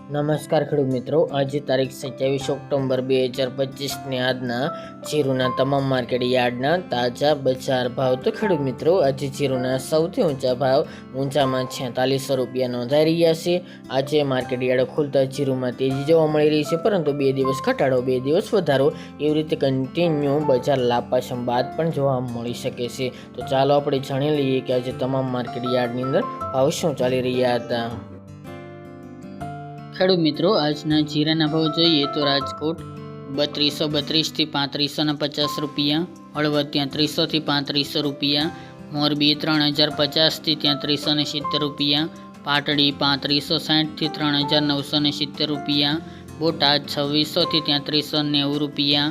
નમસ્કાર ખેડૂત મિત્રો, આજે તારીખ 27 ઓક્ટોબર 2025 ને આજના જીરુના તમામ માર્કેટ યાર્ડના તાજા બજાર ભાવ. તો ખેડૂત મિત્રો, આજે જીરુના સૌથી ઊંચા ભાવ ઊંચામાં 4600 રૂપિયા નોંધાઈ રહ્યા છે. આજે માર્કેટ યાર્ડ ખુલતા જીરુમાં તેજી જોવા મળી રહી છે, પરંતુ 2 દિવસ ઘટાડો 2 દિવસ વધારો એવી રીતે કન્ટિન્યુ બજાર લાપાસમ બાદ પણ જોવા મળી શકે છે. તો ચાલો આપણે જાણી લઈએ કે આજે તમામ માર્કેટ યાર્ડની અંદર ભાવ શું ચાલી રહ્યા હતા. ખેડૂત મિત્રો, આજના જીરાના ભાવ જોઈએ તો રાજકોટ 3232 થી 3550 રૂપિયા, હળવદ 3300 થી 3500 રૂપિયા, મોરબી 3050 થી 3370 રૂપિયા, પાટડી 3560 થી 3970 રૂપિયા, બોટાદ 2600 થી 3390 રૂપિયા,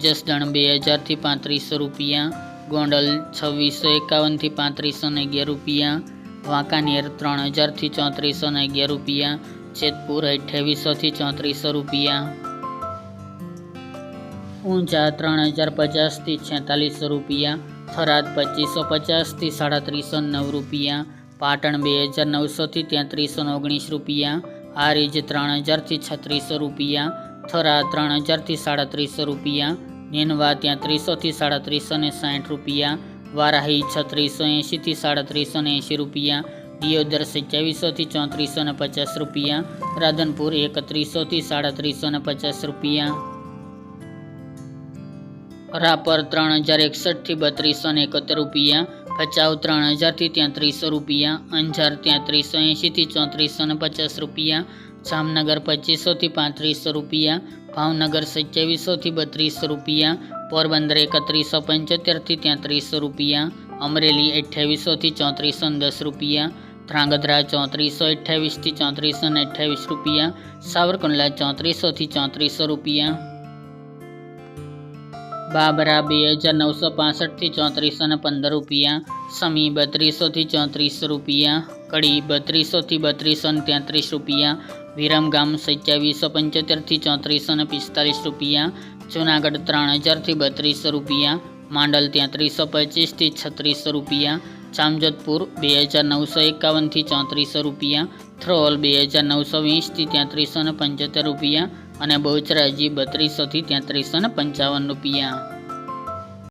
જસદણ 2000 થી 3500 રૂપિયા, ગોંડલ 2651 થી 3511 રૂપિયા, વાંકાનેર 3000 થી 3411 રૂપિયા, જેતપુર 2800 થી 3400 રૂપિયા, ઊંઝા 3050 થી 4600 રૂપિયા, થરાદ 2550 થી 3709 રૂપિયા, પાટણ 2900 થી 3319 રૂપિયા, હારીજ 3000 થી 3600 રૂપિયા, થરા 3000 થી 3700 રૂપિયા, નેનવા 3300 થી 3760 રૂપિયા, વારાહી 3680 થી 3780 રૂપિયા, દિયોદર 2700 થી 3450 રૂપિયા, રાધનપુર 3100 થી 3750 રૂપિયા, રાપર 3061 થી 3271 રૂપિયા, ભચાઉ 3000 થી 3300 રૂપિયા, અંજાર 3380 થી 3450 રૂપિયા, જામનગર 2500 થી 3500 રૂપિયા, ભાવનગર 2700 થી 3200 રૂપિયા, પોરબંદર 3175 થી 3300 રૂપિયા, અમરેલી 2800 થી 3410 રૂપિયા, ધ્રાંગધ્રા 3428 થી 3428 રૂપિયા, સાવરકુંડલા 3400 થી 3400 રૂપિયા, બાબરા 2965 થી 3415 રૂપિયા, સમી 3200 થી 3400 રૂપિયા, કડી 3200 થી 3233 રૂપિયા, વિરમગામ 2775 થી 3445 રૂપિયા, જૂનાગઢ 3000 થી 3200 રૂપિયા, માંડલ 3325 થી 3600 રૂપિયા, જામજોધપુર 2951 થી 3400 રૂપિયા, થ્રોલ 2920 થી 3375 રૂપિયા અને બહુચરાજી 3200 થી 3355 રૂપિયા.